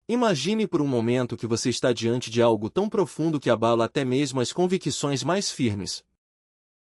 Imagine por um momento que você está diante de algo tão profundo que abala até mesmo as convicções mais firmes.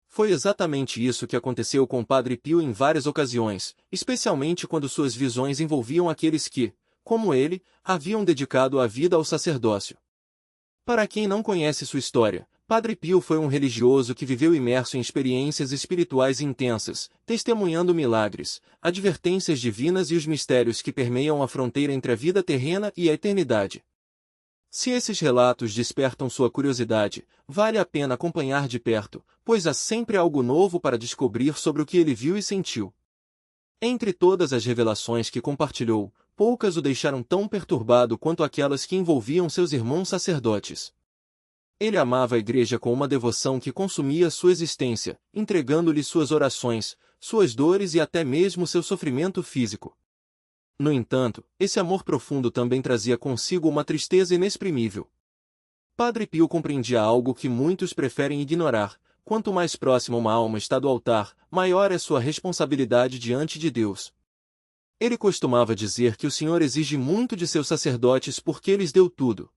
Foi exatamente isso que aconteceu com Padre Pio em várias ocasiões, especialmente quando suas visões envolviam aqueles que, como ele, haviam dedicado a vida ao sacerdócio. Para quem não conhece sua história, Padre Pio foi um religioso que viveu imerso em experiências espirituais intensas, testemunhando milagres, advertências divinas e os mistérios que permeiam a fronteira entre a vida terrena e a eternidade. Se esses relatos despertam sua curiosidade, vale a pena acompanhar de perto, pois há sempre algo novo para descobrir sobre o que ele viu e sentiu. Entre todas as revelações que compartilhou, poucas o deixaram tão perturbado quanto aquelas que envolviam seus irmãos sacerdotes. Ele amava a igreja com uma devoção que consumia sua existência, entregando-lhe suas orações, suas dores e até mesmo seu sofrimento físico. No entanto, esse amor profundo também trazia consigo uma tristeza inexprimível. Padre Pio compreendia algo que muitos preferem ignorar: quanto mais próxima uma alma está do altar, maior é sua responsabilidade diante de Deus. Ele costumava dizer que o Senhor exige muito de seus sacerdotes porque lhes deu tudo.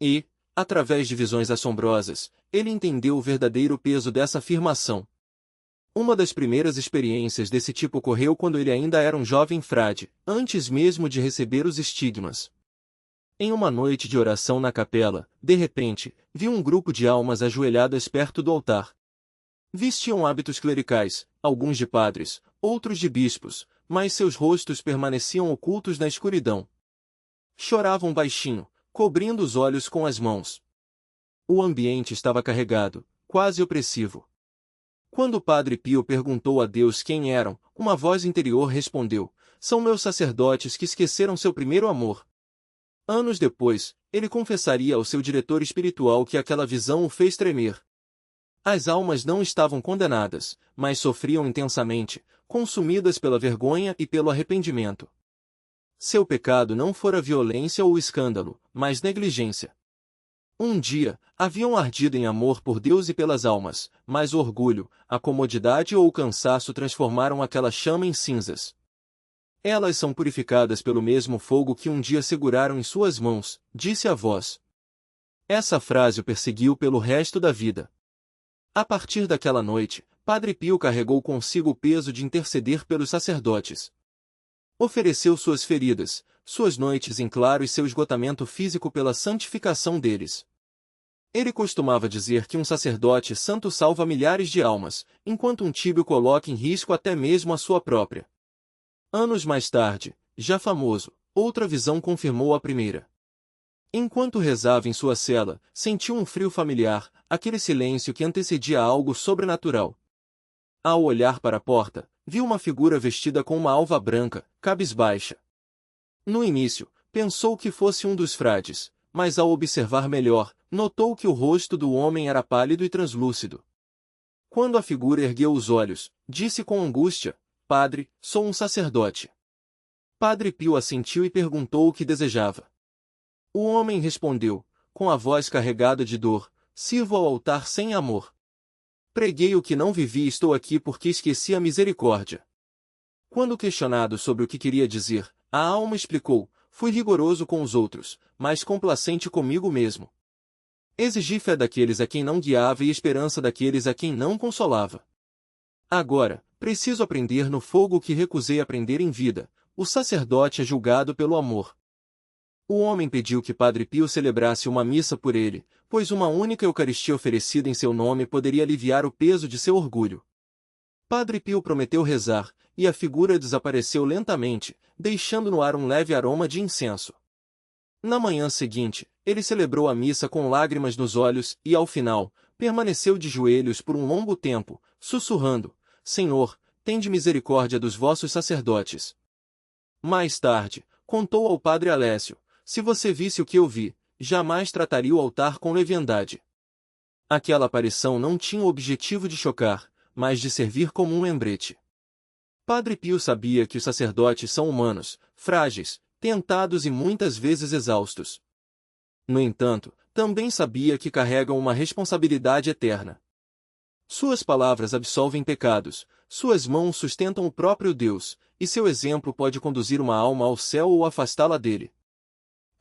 E, através de visões assombrosas, ele entendeu o verdadeiro peso dessa afirmação. Uma das primeiras experiências desse tipo ocorreu quando ele ainda era um jovem frade, antes mesmo de receber os estigmas. Em uma noite de oração na capela, de repente, viu um grupo de almas ajoelhadas perto do altar. Vestiam hábitos clericais, alguns de padres, outros de bispos, mas seus rostos permaneciam ocultos na escuridão. Choravam baixinho, cobrindo os olhos com as mãos. O ambiente estava carregado, quase opressivo. Quando o Padre Pio perguntou a Deus quem eram, uma voz interior respondeu: "São meus sacerdotes que esqueceram seu primeiro amor." Anos depois, ele confessaria ao seu diretor espiritual que aquela visão o fez tremer. As almas não estavam condenadas, mas sofriam intensamente, consumidas pela vergonha e pelo arrependimento. Seu pecado não fora violência ou escândalo, mas negligência. Um dia, haviam ardido em amor por Deus e pelas almas, mas o orgulho, a comodidade ou o cansaço transformaram aquela chama em cinzas. "Elas são purificadas pelo mesmo fogo que um dia seguraram em suas mãos", disse a voz. Essa frase o perseguiu pelo resto da vida. A partir daquela noite, Padre Pio carregou consigo o peso de interceder pelos sacerdotes. Ofereceu suas feridas, suas noites em claro e seu esgotamento físico pela santificação deles. Ele costumava dizer que um sacerdote santo salva milhares de almas, enquanto um tíbio coloca em risco até mesmo a sua própria. Anos mais tarde, já famoso, outra visão confirmou a primeira. Enquanto rezava em sua cela, sentiu um frio familiar, aquele silêncio que antecedia algo sobrenatural. Ao olhar para a porta, viu uma figura vestida com uma alva branca, cabisbaixa. No início, pensou que fosse um dos frades, mas ao observar melhor, notou que o rosto do homem era pálido e translúcido. Quando a figura ergueu os olhos, disse com angústia: "Padre, sou um sacerdote." Padre Pio assentiu e perguntou o que desejava. O homem respondeu, com a voz carregada de dor: "Sirvo ao altar sem amor. Preguei o que não vivi e estou aqui porque esqueci a misericórdia." Quando questionado sobre o que queria dizer, a alma explicou: "Fui rigoroso com os outros, mas complacente comigo mesmo. Exigi fé daqueles a quem não guiava e esperança daqueles a quem não consolava. Agora, preciso aprender no fogo o que recusei aprender em vida: o sacerdote é julgado pelo amor." O homem pediu que Padre Pio celebrasse uma missa por ele, pois uma única Eucaristia oferecida em seu nome poderia aliviar o peso de seu orgulho. Padre Pio prometeu rezar, e a figura desapareceu lentamente, deixando no ar um leve aroma de incenso. Na manhã seguinte, ele celebrou a missa com lágrimas nos olhos e, ao final, permaneceu de joelhos por um longo tempo, sussurrando: "Senhor, tende misericórdia dos vossos sacerdotes." Mais tarde, contou ao padre Alessio: "Se você visse o que eu vi, jamais trataria o altar com leviandade." Aquela aparição não tinha o objetivo de chocar, mas de servir como um lembrete. Padre Pio sabia que os sacerdotes são humanos, frágeis, tentados e muitas vezes exaustos. No entanto, também sabia que carregam uma responsabilidade eterna. Suas palavras absolvem pecados, suas mãos sustentam o próprio Deus, e seu exemplo pode conduzir uma alma ao céu ou afastá-la dele.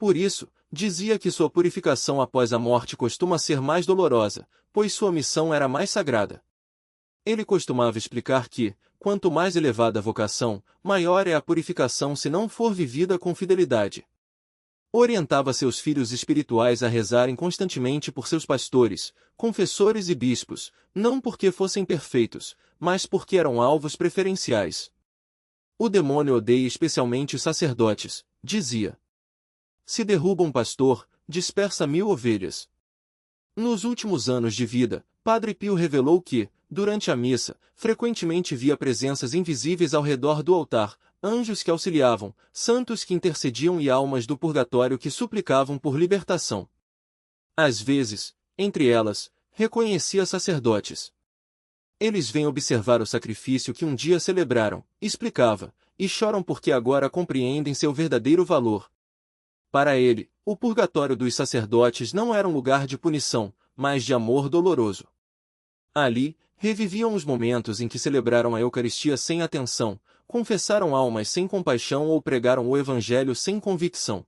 Por isso, dizia que sua purificação após a morte costuma ser mais dolorosa, pois sua missão era mais sagrada. Ele costumava explicar que, quanto mais elevada a vocação, maior é a purificação se não for vivida com fidelidade. Orientava seus filhos espirituais a rezarem constantemente por seus pastores, confessores e bispos, não porque fossem perfeitos, mas porque eram alvos preferenciais. O demônio odeia especialmente os sacerdotes, dizia. Se derruba um pastor, dispersa 1000 ovelhas. Nos últimos anos de vida, Padre Pio revelou que, durante a missa, frequentemente via presenças invisíveis ao redor do altar, anjos que auxiliavam, santos que intercediam e almas do purgatório que suplicavam por libertação. Às vezes, entre elas, reconhecia sacerdotes. Eles vêm observar o sacrifício que um dia celebraram, explicava, e choram porque agora compreendem seu verdadeiro valor. Para ele, o purgatório dos sacerdotes não era um lugar de punição, mas de amor doloroso. Ali, reviviam os momentos em que celebraram a Eucaristia sem atenção, confessaram almas sem compaixão ou pregaram o Evangelho sem convicção.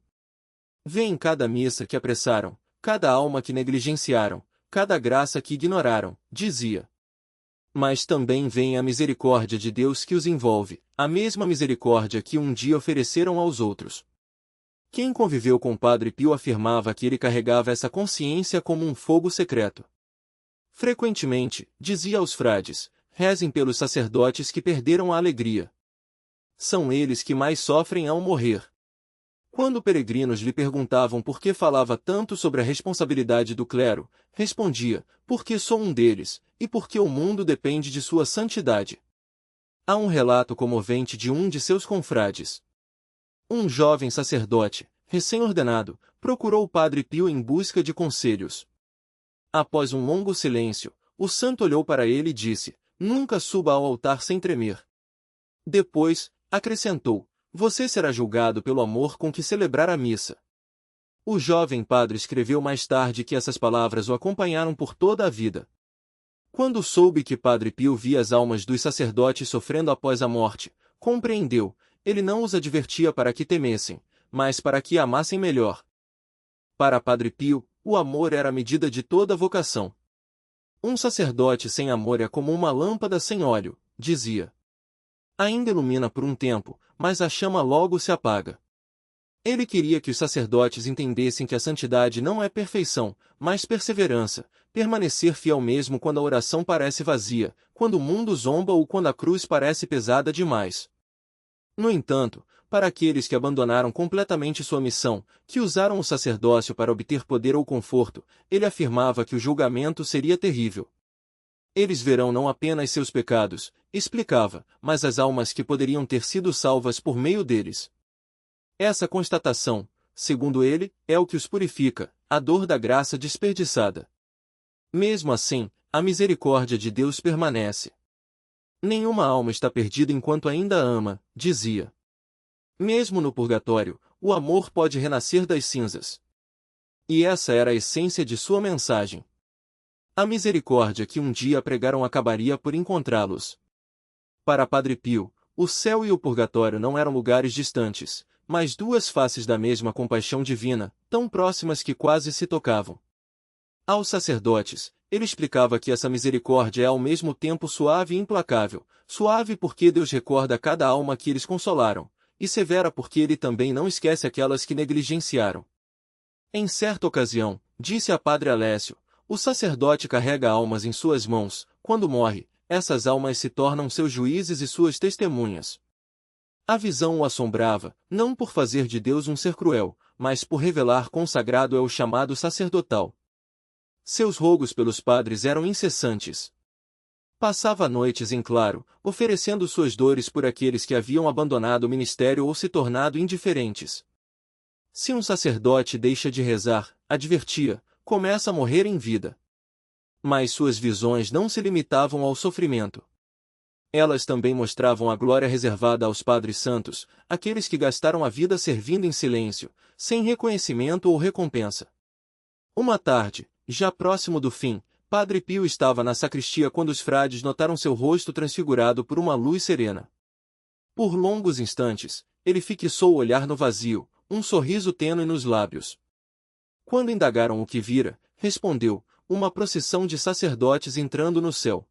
Vê em cada missa que apressaram, cada alma que negligenciaram, cada graça que ignoraram, dizia. Mas também vem a misericórdia de Deus que os envolve, a mesma misericórdia que um dia ofereceram aos outros. Quem conviveu com Padre Pio afirmava que ele carregava essa consciência como um fogo secreto. Frequentemente, dizia aos frades, rezem pelos sacerdotes que perderam a alegria. São eles que mais sofrem ao morrer. Quando peregrinos lhe perguntavam por que falava tanto sobre a responsabilidade do clero, respondia, porque sou um deles, e porque o mundo depende de sua santidade. Há um relato comovente de um de seus confrades. Um jovem sacerdote, recém-ordenado, procurou o Padre Pio em busca de conselhos. Após um longo silêncio, o santo olhou para ele e disse, nunca suba ao altar sem tremer. Depois, acrescentou, você será julgado pelo amor com que celebrar a missa. O jovem padre escreveu mais tarde que essas palavras o acompanharam por toda a vida. Quando soube que Padre Pio via as almas dos sacerdotes sofrendo após a morte, compreendeu, ele não os advertia para que temessem, mas para que amassem melhor. Para Padre Pio, o amor era a medida de toda vocação. Um sacerdote sem amor é como uma lâmpada sem óleo, dizia. Ainda ilumina por um tempo, mas a chama logo se apaga. Ele queria que os sacerdotes entendessem que a santidade não é perfeição, mas perseverança, permanecer fiel mesmo quando a oração parece vazia, quando o mundo zomba ou quando a cruz parece pesada demais. No entanto, para aqueles que abandonaram completamente sua missão, que usaram o sacerdócio para obter poder ou conforto, ele afirmava que o julgamento seria terrível. Eles verão não apenas seus pecados, explicava, mas as almas que poderiam ter sido salvas por meio deles. Essa constatação, segundo ele, é o que os purifica, a dor da graça desperdiçada. Mesmo assim, a misericórdia de Deus permanece. Nenhuma alma está perdida enquanto ainda ama, dizia. Mesmo no purgatório, o amor pode renascer das cinzas. E essa era a essência de sua mensagem. A misericórdia que um dia pregaram acabaria por encontrá-los. Para Padre Pio, o céu e o purgatório não eram lugares distantes, mas duas faces da mesma compaixão divina, tão próximas que quase se tocavam. Aos sacerdotes, ele explicava que essa misericórdia é ao mesmo tempo suave e implacável, suave porque Deus recorda cada alma que eles consolaram, e severa porque ele também não esquece aquelas que negligenciaram. Em certa ocasião, disse a Padre Alessio, o sacerdote carrega almas em suas mãos, quando morre, essas almas se tornam seus juízes e suas testemunhas. A visão o assombrava, não por fazer de Deus um ser cruel, mas por revelar quão sagrado é o chamado sacerdotal. Seus rogos pelos padres eram incessantes. Passava noites em claro, oferecendo suas dores por aqueles que haviam abandonado o ministério ou se tornado indiferentes. Se um sacerdote deixa de rezar, advertia, começa a morrer em vida. Mas suas visões não se limitavam ao sofrimento. Elas também mostravam a glória reservada aos padres santos, aqueles que gastaram a vida servindo em silêncio, sem reconhecimento ou recompensa. Uma tarde, já próximo do fim, Padre Pio estava na sacristia quando os frades notaram seu rosto transfigurado por uma luz serena. Por longos instantes, ele fixou o olhar no vazio, um sorriso tênue nos lábios. Quando indagaram o que vira, respondeu, uma procissão de sacerdotes entrando no céu.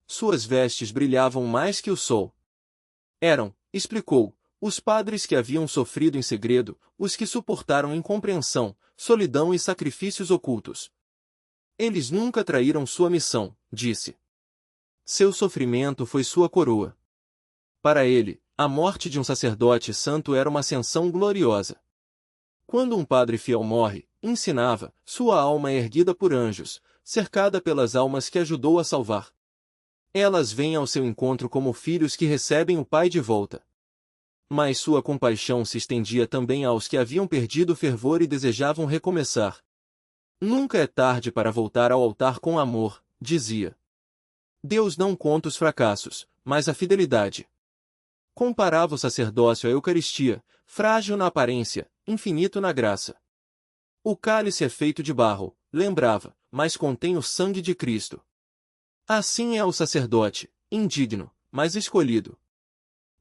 Suas vestes brilhavam mais que o sol. Eram, explicou, os padres que haviam sofrido em segredo, os que suportaram incompreensão, solidão e sacrifícios ocultos. Eles nunca traíram sua missão, disse. Seu sofrimento foi sua coroa. Para ele, a morte de um sacerdote santo era uma ascensão gloriosa. Quando um padre fiel morre, ensinava, sua alma é erguida por anjos, cercada pelas almas que ajudou a salvar. Elas vêm ao seu encontro como filhos que recebem o Pai de volta. Mas sua compaixão se estendia também aos que haviam perdido o fervor e desejavam recomeçar. Nunca é tarde para voltar ao altar com amor, dizia. Deus não conta os fracassos, mas a fidelidade. Comparava o sacerdócio à Eucaristia, frágil na aparência, infinito na graça. O cálice é feito de barro, lembrava, mas contém o sangue de Cristo. Assim é o sacerdote, indigno, mas escolhido.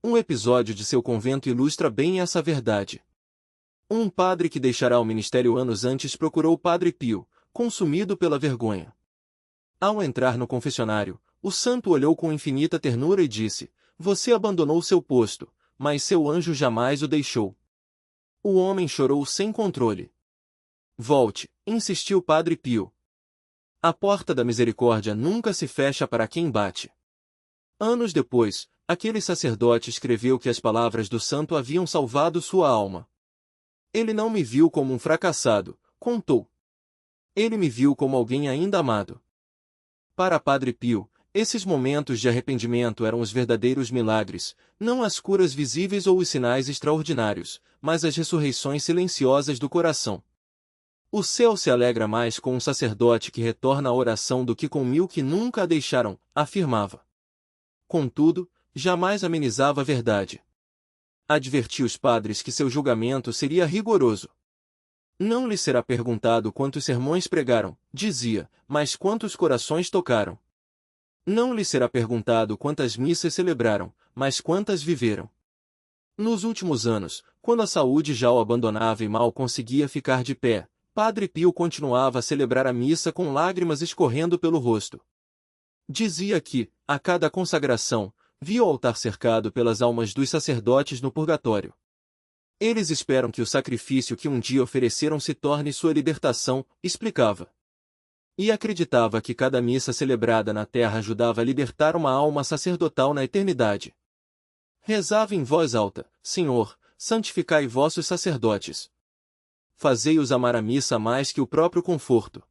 Um episódio de seu convento ilustra bem essa verdade. Um padre que deixará o ministério anos antes procurou o Padre Pio, consumido pela vergonha. Ao entrar no confessionário, o santo olhou com infinita ternura e disse, você abandonou seu posto, mas seu anjo jamais o deixou. O homem chorou sem controle. Volte, insistiu Padre Pio. A porta da misericórdia nunca se fecha para quem bate. Anos depois, aquele sacerdote escreveu que as palavras do santo haviam salvado sua alma. Ele não me viu como um fracassado, contou. Ele me viu como alguém ainda amado. Para Padre Pio, esses momentos de arrependimento eram os verdadeiros milagres, não as curas visíveis ou os sinais extraordinários, mas as ressurreições silenciosas do coração. O céu se alegra mais com um sacerdote que retorna à oração do que com 1000 que nunca a deixaram, afirmava. Contudo, jamais amenizava a verdade. Advertia os padres que seu julgamento seria rigoroso. Não lhe será perguntado quantos sermões pregaram, dizia, mas quantos corações tocaram. Não lhe será perguntado quantas missas celebraram, mas quantas viveram. Nos últimos anos, quando a saúde já o abandonava e mal conseguia ficar de pé, Padre Pio continuava a celebrar a missa com lágrimas escorrendo pelo rosto. Dizia que, a cada consagração, via o altar cercado pelas almas dos sacerdotes no purgatório. Eles esperam que o sacrifício que um dia ofereceram se torne sua libertação, explicava. E acreditava que cada missa celebrada na terra ajudava a libertar uma alma sacerdotal na eternidade. Rezava em voz alta, Senhor, santificai vossos sacerdotes. Fazei-os amar a missa mais que o próprio conforto.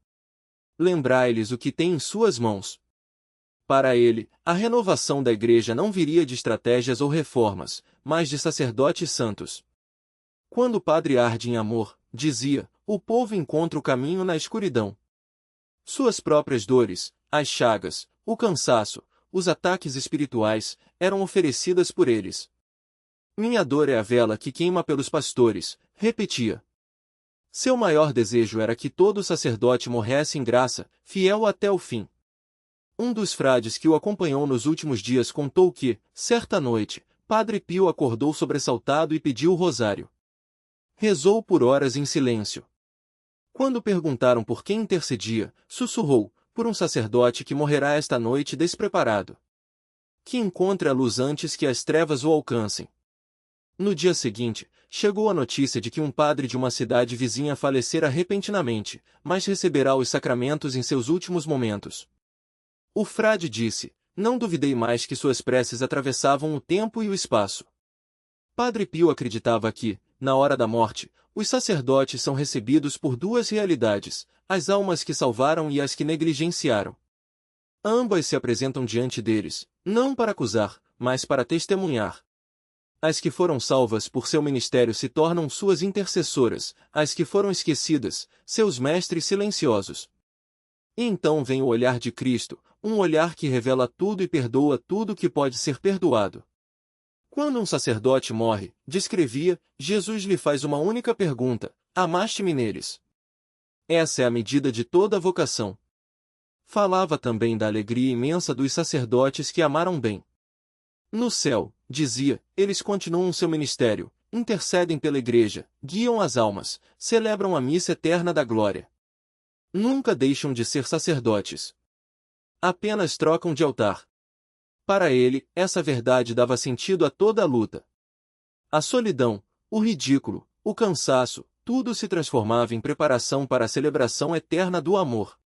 Lembrai-lhes o que têm em suas mãos. Para ele, a renovação da Igreja não viria de estratégias ou reformas, mas de sacerdotes santos. Quando o padre arde em amor, dizia, o povo encontra o caminho na escuridão. Suas próprias dores, as chagas, o cansaço, os ataques espirituais, eram oferecidas por eles. Minha dor é a vela que queima pelos pastores, repetia. Seu maior desejo era que todo sacerdote morresse em graça, fiel até o fim. Um dos frades que o acompanhou nos últimos dias contou que, certa noite, Padre Pio acordou sobressaltado e pediu o rosário. Rezou por horas em silêncio. Quando perguntaram por quem intercedia, sussurrou, por um sacerdote que morrerá esta noite despreparado. Que encontre a luz antes que as trevas o alcancem. No dia seguinte, chegou a notícia de que um padre de uma cidade vizinha falecera repentinamente, mas receberá os sacramentos em seus últimos momentos. O frade disse, não duvidei mais que suas preces atravessavam o tempo e o espaço. Padre Pio acreditava que, na hora da morte, os sacerdotes são recebidos por duas realidades, as almas que salvaram e as que negligenciaram. Ambas se apresentam diante deles, não para acusar, mas para testemunhar. As que foram salvas por seu ministério se tornam suas intercessoras, as que foram esquecidas, seus mestres silenciosos. E então vem o olhar de Cristo, um olhar que revela tudo e perdoa tudo que pode ser perdoado. Quando um sacerdote morre, descrevia, Jesus lhe faz uma única pergunta, amaste-me neles? Essa é a medida de toda a vocação. Falava também da alegria imensa dos sacerdotes que amaram bem. No céu, dizia, eles continuam seu ministério, intercedem pela igreja, guiam as almas, celebram a missa eterna da glória. Nunca deixam de ser sacerdotes. Apenas trocam de altar. Para ele, essa verdade dava sentido a toda a luta. A solidão, o ridículo, o cansaço, tudo se transformava em preparação para a celebração eterna do amor.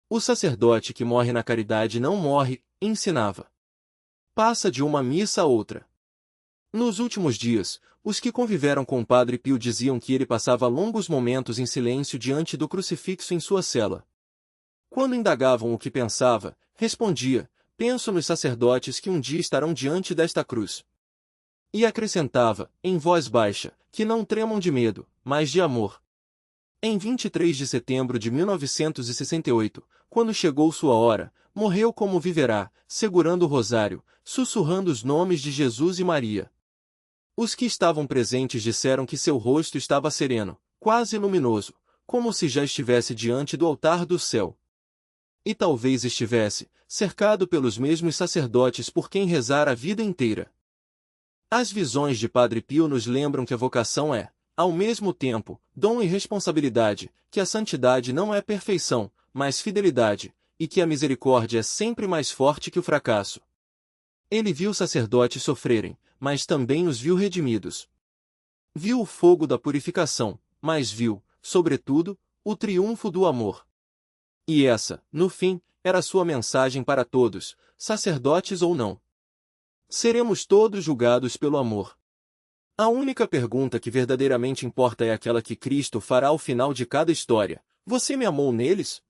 O sacerdote que morre na caridade não morre, ensinava. Passa de uma missa a outra. Nos últimos dias, os que conviveram com o Padre Pio diziam que ele passava longos momentos em silêncio diante do crucifixo em sua cela. Quando indagavam o que pensava, respondia: penso nos sacerdotes que um dia estarão diante desta cruz. E acrescentava, em voz baixa, que não tremam de medo, mas de amor. Em 23 de setembro de 1968, quando chegou sua hora, morreu como viverá, segurando o rosário, sussurrando os nomes de Jesus e Maria. Os que estavam presentes disseram que seu rosto estava sereno, quase luminoso, como se já estivesse diante do altar do céu. E talvez estivesse, cercado pelos mesmos sacerdotes por quem rezara a vida inteira. As visões de Padre Pio nos lembram que a vocação é, ao mesmo tempo, dom e responsabilidade, que a santidade não é perfeição, mas fidelidade, e que a misericórdia é sempre mais forte que o fracasso. Ele viu sacerdotes sofrerem, mas também os viu redimidos. Viu o fogo da purificação, mas viu, sobretudo, o triunfo do amor. E essa, no fim, era sua mensagem para todos, sacerdotes ou não. Seremos todos julgados pelo amor. A única pergunta que verdadeiramente importa é aquela que Cristo fará ao final de cada história: você me amou neles?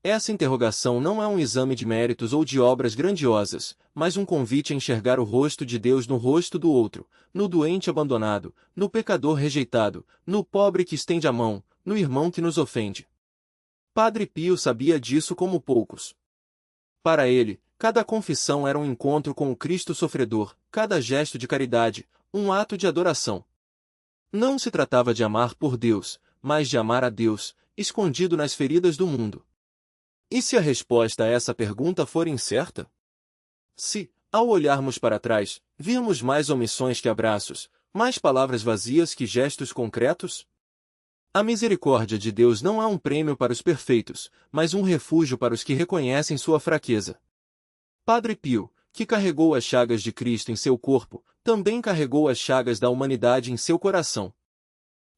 Essa interrogação não é um exame de méritos ou de obras grandiosas, mas um convite a enxergar o rosto de Deus no rosto do outro, no doente abandonado, no pecador rejeitado, no pobre que estende a mão, no irmão que nos ofende. Padre Pio sabia disso como poucos. Para ele, cada confissão era um encontro com o Cristo sofredor, cada gesto de caridade, um ato de adoração. Não se tratava de amar por Deus, mas de amar a Deus, escondido nas feridas do mundo. E se a resposta a essa pergunta for incerta? Se, ao olharmos para trás, virmos mais omissões que abraços, mais palavras vazias que gestos concretos? A misericórdia de Deus não é um prêmio para os perfeitos, mas um refúgio para os que reconhecem sua fraqueza. Padre Pio, que carregou as chagas de Cristo em seu corpo, também carregou as chagas da humanidade em seu coração.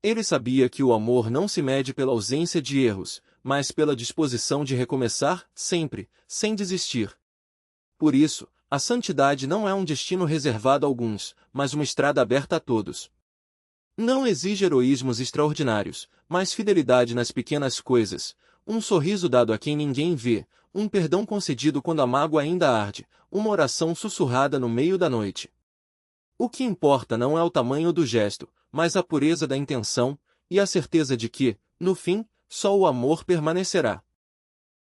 Ele sabia que o amor não se mede pela ausência de erros, mas pela disposição de recomeçar, sempre, sem desistir. Por isso, a santidade não é um destino reservado a alguns, mas uma estrada aberta a todos. Não exige heroísmos extraordinários, mas fidelidade nas pequenas coisas, um sorriso dado a quem ninguém vê, um perdão concedido quando a mágoa ainda arde, uma oração sussurrada no meio da noite. O que importa não é o tamanho do gesto, mas a pureza da intenção, e a certeza de que, no fim, só o amor permanecerá.